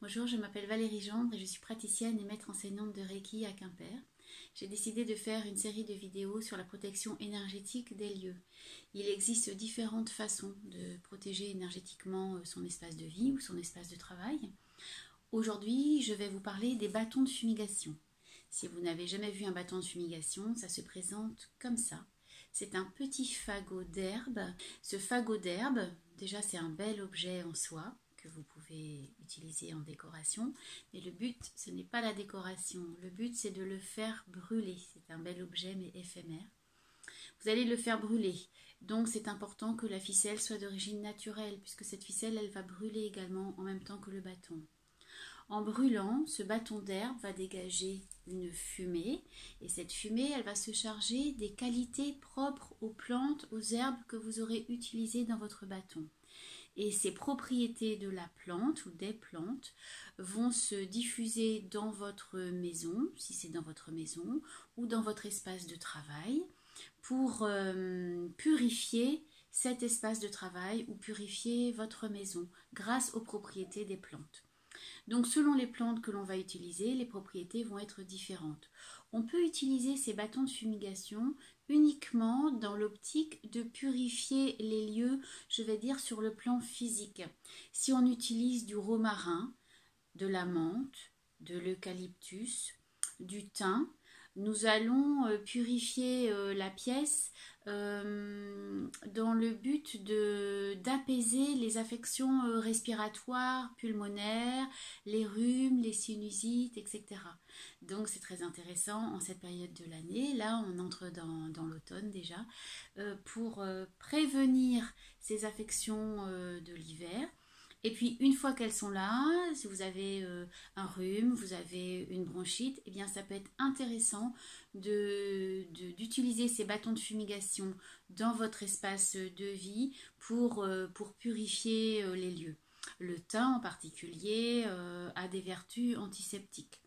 Bonjour, je m'appelle Valérie Gendre et je suis praticienne et maître enseignante de Reiki à Quimper. J'ai décidé de faire une série de vidéos sur la protection énergétique des lieux. Il existe différentes façons de protéger énergétiquement son espace de vie ou son espace de travail. Aujourd'hui, je vais vous parler des bâtons de fumigation. Si vous n'avez jamais vu un bâton de fumigation, ça se présente comme ça. C'est un petit fagot d'herbe. Ce fagot d'herbe, déjà c'est un bel objet en soi que vous pouvez utiliser en décoration. Mais le but, ce n'est pas la décoration. Le but, c'est de le faire brûler. C'est un bel objet mais éphémère. Vous allez le faire brûler. Donc c'est important que la ficelle soit d'origine naturelle puisque cette ficelle, elle va brûler également en même temps que le bâton. En brûlant, ce bâton d'herbe va dégager une fumée et cette fumée, elle va se charger des qualités propres aux plantes, aux herbes que vous aurez utilisées dans votre bâton. Et ces propriétés de la plante ou des plantes vont se diffuser dans votre maison, si c'est dans votre maison, ou dans votre espace de travail, pour purifier cet espace de travail ou purifier votre maison grâce aux propriétés des plantes. Donc selon les plantes que l'on va utiliser, les propriétés vont être différentes. On peut utiliser ces bâtons de fumigation uniquement dans l'optique de purifier les lieux, je vais dire sur le plan physique. Si on utilise du romarin, de la menthe, de l'eucalyptus, du thym, nous allons purifier la pièce dans le but d'apaiser les affections respiratoires, pulmonaires, les rhumes, les sinusites, etc. Donc c'est très intéressant en cette période de l'année. Là, on entre dans l'automne déjà, pour prévenir ces affections de l'hiver. Et puis, une fois qu'elles sont là, si vous avez un rhume, vous avez une bronchite, eh bien, ça peut être intéressant d'utiliser ces bâtons de fumigation dans votre espace de vie pour purifier les lieux. Le thym, en particulier, a des vertus antiseptiques.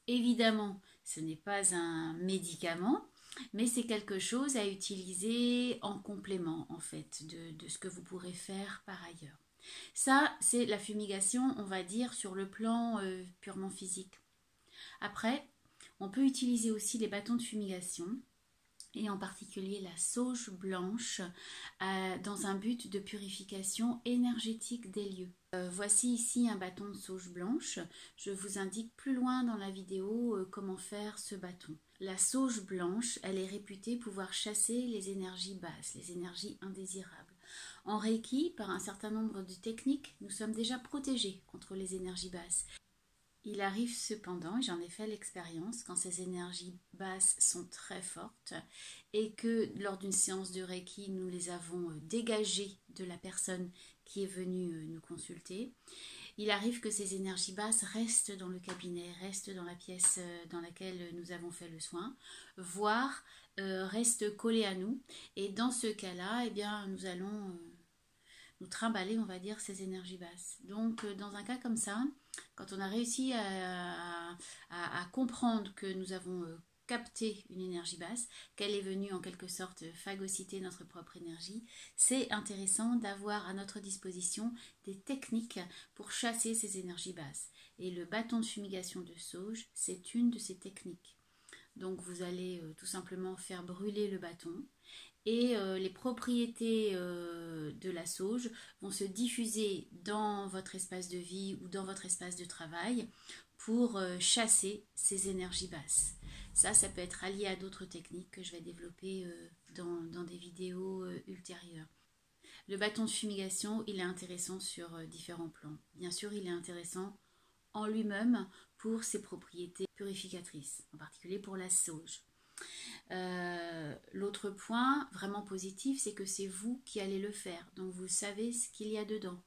Évidemment, ce n'est pas un médicament, mais c'est quelque chose à utiliser en complément, en fait, de ce que vous pourrez faire par ailleurs. Ça, c'est la fumigation, on va dire, sur le plan purement physique. Après, on peut utiliser aussi les bâtons de fumigation, et en particulier la sauge blanche, dans un but de purification énergétique des lieux. Voici ici un bâton de sauge blanche. Je vous indique plus loin dans la vidéo comment faire ce bâton. La sauge blanche, elle est réputée pouvoir chasser les énergies basses, les énergies indésirables. En Reiki, par un certain nombre de techniques, nous sommes déjà protégés contre les énergies basses. Il arrive cependant, et j'en ai fait l'expérience, quand ces énergies basses sont très fortes et que lors d'une séance de Reiki, nous les avons dégagées de la personne qui est venue nous consulter, il arrive que ces énergies basses restent dans le cabinet, restent dans la pièce dans laquelle nous avons fait le soin, voire restent collées à nous. Et dans ce cas-là, eh bien, nous allons nous trimballer, on va dire, ces énergies basses. Donc, dans un cas comme ça, quand on a réussi à comprendre que nous avons capté une énergie basse, qu'elle est venue en quelque sorte phagocyter notre propre énergie, c'est intéressant d'avoir à notre disposition des techniques pour chasser ces énergies basses. Et le bâton de fumigation de sauge, c'est une de ces techniques. Donc vous allez tout simplement faire brûler le bâton et les propriétés de la sauge vont se diffuser dans votre espace de vie ou dans votre espace de travail pour chasser ces énergies basses. Ça peut être allié à d'autres techniques que je vais développer dans des vidéos ultérieures. Le bâton de fumigation, il est intéressant sur différents plans. Bien sûr, il est intéressant en lui-même pour ses propriétés purificatrices, en particulier pour la sauge. L'autre point vraiment positif, c'est que c'est vous qui allez le faire, donc vous savez ce qu'il y a dedans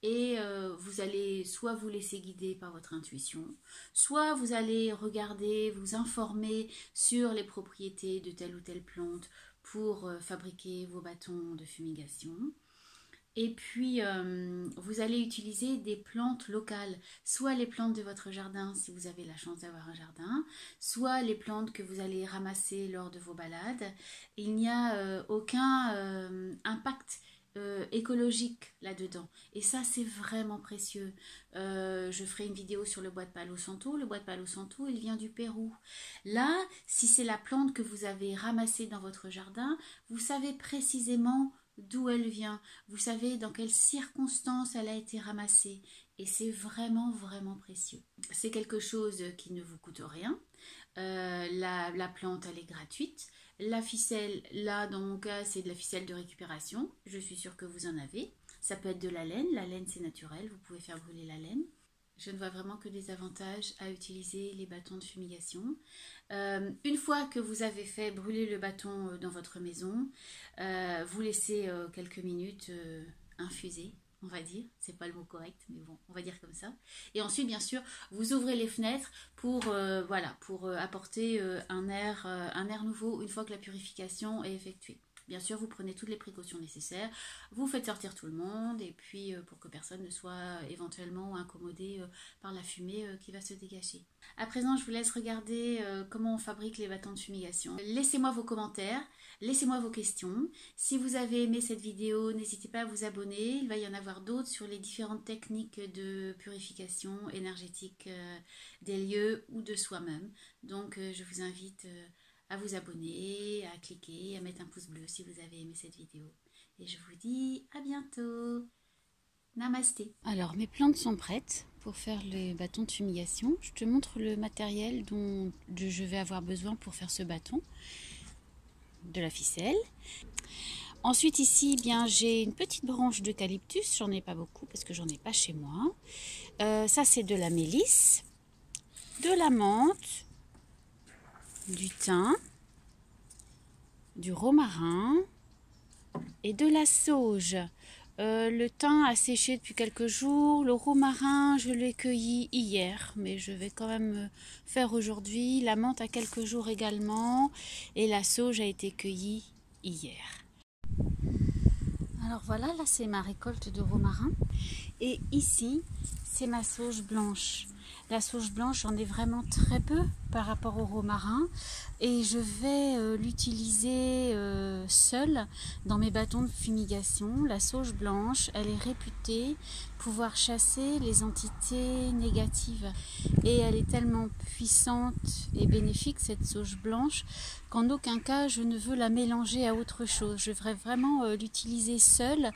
et vous allez soit vous laisser guider par votre intuition, soit vous allez regarder, vous informer sur les propriétés de telle ou telle plante pour fabriquer vos bâtons de fumigation. Et puis, vous allez utiliser des plantes locales, soit les plantes de votre jardin si vous avez la chance d'avoir un jardin, soit les plantes que vous allez ramasser lors de vos balades. Il n'y a aucun impact écologique là-dedans. Et ça, c'est vraiment précieux. Je ferai une vidéo sur le bois de Palo Santo. Le bois de Palo Santo, il vient du Pérou. Là, si c'est la plante que vous avez ramassée dans votre jardin, vous savez précisément d'où elle vient. Vous savez dans quelles circonstances elle a été ramassée. Et c'est vraiment, vraiment précieux. C'est quelque chose qui ne vous coûte rien. La plante, elle est gratuite. La ficelle, là, dans mon cas, c'est de la ficelle de récupération. Je suis sûre que vous en avez. Ça peut être de la laine. La laine, c'est naturel. Vous pouvez faire brûler la laine. Je ne vois vraiment que des avantages à utiliser les bâtons de fumigation. Une fois que vous avez fait brûler le bâton dans votre maison, vous laissez quelques minutes infuser, on va dire. C'est pas le mot correct, mais bon, on va dire comme ça. Et ensuite, bien sûr, vous ouvrez les fenêtres pour, pour apporter un air nouveau une fois que la purification est effectuée. Bien sûr, vous prenez toutes les précautions nécessaires, vous faites sortir tout le monde, et puis pour que personne ne soit éventuellement incommodé par la fumée qui va se dégager. À présent, je vous laisse regarder comment on fabrique les bâtons de fumigation. Laissez-moi vos commentaires, laissez-moi vos questions. Si vous avez aimé cette vidéo, n'hésitez pas à vous abonner. Il va y en avoir d'autres sur les différentes techniques de purification énergétique des lieux ou de soi-même. Donc, je vous invite à vous abonner, à cliquer, à mettre un pouce bleu si vous avez aimé cette vidéo. Et je vous dis à bientôt. Namasté. Alors, mes plantes sont prêtes pour faire les bâtons de fumigation. Je te montre le matériel dont je vais avoir besoin pour faire ce bâton. De la ficelle. Ensuite, ici, bien, j'ai une petite branche d'eucalyptus. J'en ai pas beaucoup parce que j'en ai pas chez moi. Ça, c'est de la mélisse, de la menthe, du thym, du romarin et de la sauge. Le thym a séché depuis quelques jours. Le romarin, je l'ai cueilli hier, mais je vais quand même faire aujourd'hui. La menthe a quelques jours également. Et la sauge a été cueillie hier. Alors voilà, là c'est ma récolte de romarin. Et ici, c'est ma sauge blanche. La sauge blanche, j'en ai vraiment très peu par rapport au romarin. Et je vais l'utiliser seule dans mes bâtons de fumigation. La sauge blanche, elle est réputée pouvoir chasser les entités négatives. Et elle est tellement puissante et bénéfique, cette sauge blanche, qu'en aucun cas je ne veux la mélanger à autre chose. Je voudrais vraiment l'utiliser seule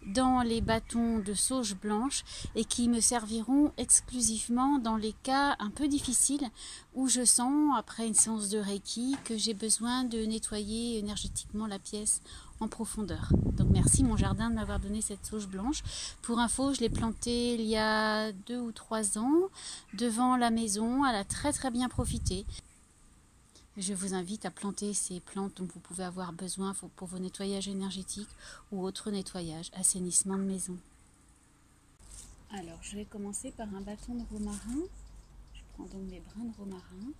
dans les bâtons de sauge blanche et qui me serviront exclusivement dans les cas un peu difficiles où je sens, après une séance de Reiki, que j'ai besoin de nettoyer énergétiquement la pièce en profondeur. Donc merci mon jardin de m'avoir donné cette sauge blanche. Pour info, je l'ai plantée il y a 2 ou 3 ans devant la maison. Elle a très très bien profité. Je vous invite à planter ces plantes dont vous pouvez avoir besoin pour vos nettoyages énergétiques ou autres nettoyages, assainissement de maison. Alors, je vais commencer par un bâton de romarin. Je prends donc mes brins de romarin.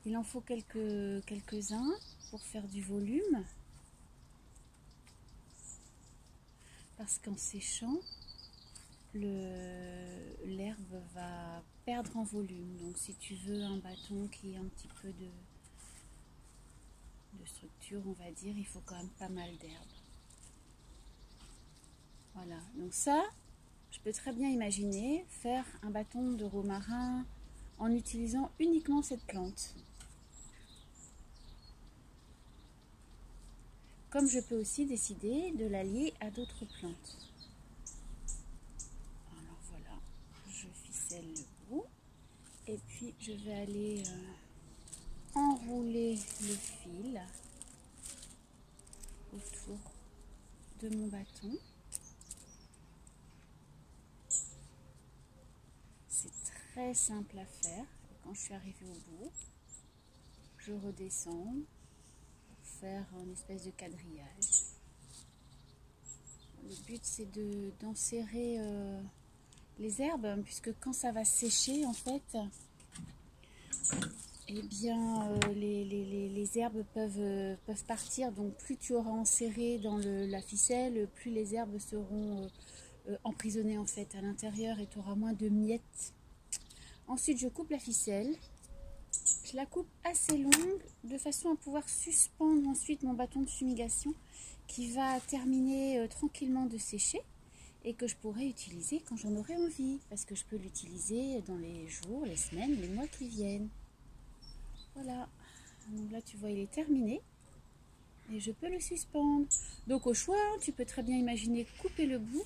Il en faut quelques-uns pour faire du volume. Parce qu'en séchant, l'herbe va perdre en volume. Donc si tu veux un bâton qui a un petit peu de structure, on va dire, il faut quand même pas mal d'herbe. Voilà, donc ça, je peux très bien imaginer faire un bâton de romarin en utilisant uniquement cette plante. Comme je peux aussi décider de l'allier à d'autres plantes. Alors voilà, je ficelle le bout et puis je vais aller enrouler le fil autour de mon bâton. C'est très simple à faire. Et quand je suis arrivée au bout, je redescends pour faire une espèce de quadrillage. Le but c'est d'enserrer les herbes, puisque quand ça va sécher en fait, eh bien les herbes peuvent partir. Donc plus tu auras enserré dans la ficelle, plus les herbes seront emprisonnées en fait à l'intérieur et tu auras moins de miettes. Ensuite je coupe la ficelle Je la coupe assez longue de façon à pouvoir suspendre ensuite mon bâton de fumigation qui va terminer tranquillement de sécher et que je pourrai utiliser quand j'en aurai envie parce que je peux l'utiliser dans les jours, les semaines, les mois qui viennent. Voilà, donc là tu vois il est terminé et je peux le suspendre. Donc au choix, tu peux très bien imaginer couper le bout.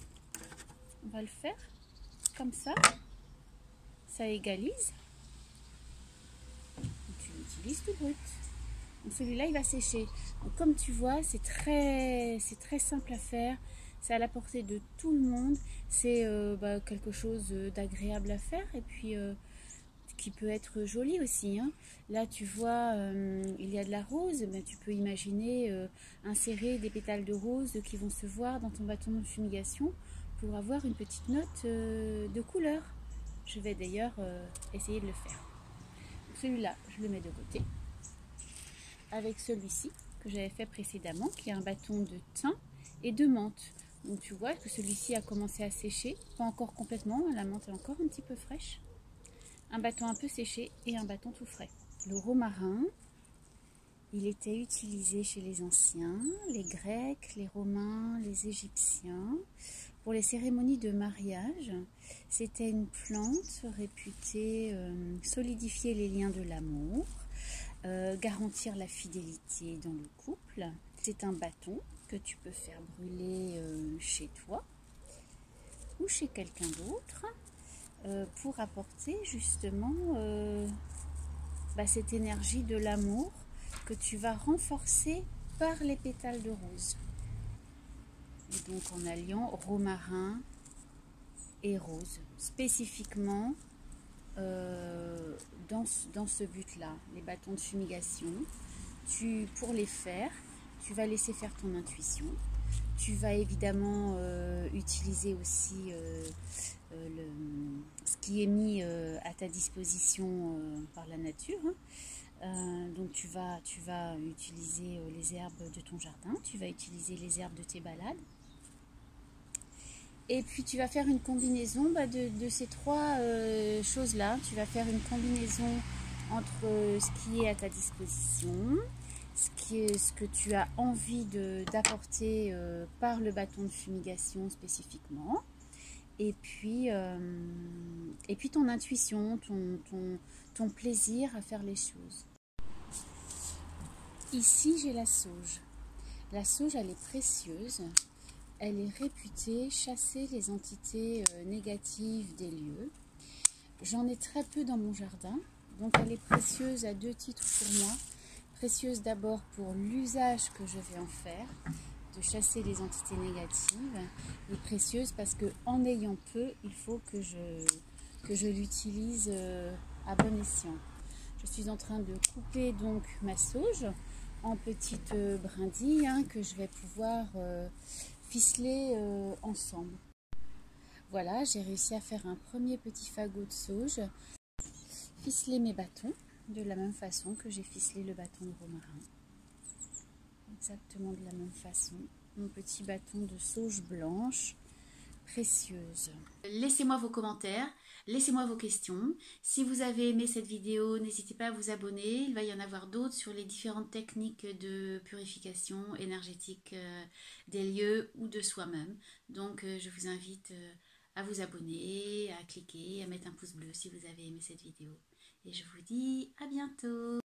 On va le faire comme ça égalise. Tu l'utilises tout brut. Donc celui-là il va sécher. Donc comme tu vois c'est très simple à faire. C'est à la portée de tout le monde. C'est quelque chose d'agréable à faire et puis qui peut être joli aussi. Hein. Là tu vois il y a de la rose. Ben, tu peux imaginer insérer des pétales de rose qui vont se voir dans ton bâton de fumigation pour avoir une petite note de couleur. Je vais d'ailleurs essayer de le faire. Celui-là, je le mets de côté. Avec celui-ci que j'avais fait précédemment, qui est un bâton de thym et de menthe. Donc tu vois que celui-ci a commencé à sécher, pas encore complètement, la menthe est encore un petit peu fraîche. Un bâton un peu séché et un bâton tout frais. Le romarin, il était utilisé chez les anciens, les Grecs, les Romains, les Égyptiens. Pour les cérémonies de mariage, c'était une plante réputée solidifier les liens de l'amour, garantir la fidélité dans le couple. C'est un bâton que tu peux faire brûler chez toi ou chez quelqu'un d'autre pour apporter justement cette énergie de l'amour que tu vas renforcer par les pétales de rose. Et donc en alliant romarin et rose, spécifiquement dans ce but-là, les bâtons de fumigation. Pour les faire, tu vas laisser faire ton intuition. Tu vas évidemment utiliser aussi ce qui est mis à ta disposition par la nature. Hein. Donc tu vas utiliser les herbes de ton jardin, tu vas utiliser les herbes de tes balades. Et puis tu vas faire une combinaison de ces trois choses-là. Tu vas faire une combinaison entre ce qui est à ta disposition, ce que tu as envie d'apporter par le bâton de fumigation spécifiquement, et puis ton intuition, ton plaisir à faire les choses. Ici j'ai la sauge. La sauge elle est précieuse. Elle est réputée chasser les entités négatives des lieux. J'en ai très peu dans mon jardin, donc elle est précieuse à deux titres pour moi. Précieuse d'abord pour l'usage que je vais en faire, de chasser les entités négatives, et précieuse parce que en ayant peu, il faut que je l'utilise à bon escient. Je suis en train de couper donc ma sauge en petites brindilles que je vais pouvoir ficeler ensemble. Voilà, j'ai réussi à faire un premier petit fagot de sauge, ficeler mes bâtons de la même façon que j'ai ficelé le bâton de romarin. Exactement de la même façon. Mon petit bâton de sauge blanche, précieuse. Laissez-moi vos commentaires, laissez-moi vos questions. Si vous avez aimé cette vidéo, n'hésitez pas à vous abonner. Il va y en avoir d'autres sur les différentes techniques de purification énergétique des lieux ou de soi-même. Donc je vous invite à vous abonner, à cliquer, à mettre un pouce bleu si vous avez aimé cette vidéo. Et je vous dis à bientôt.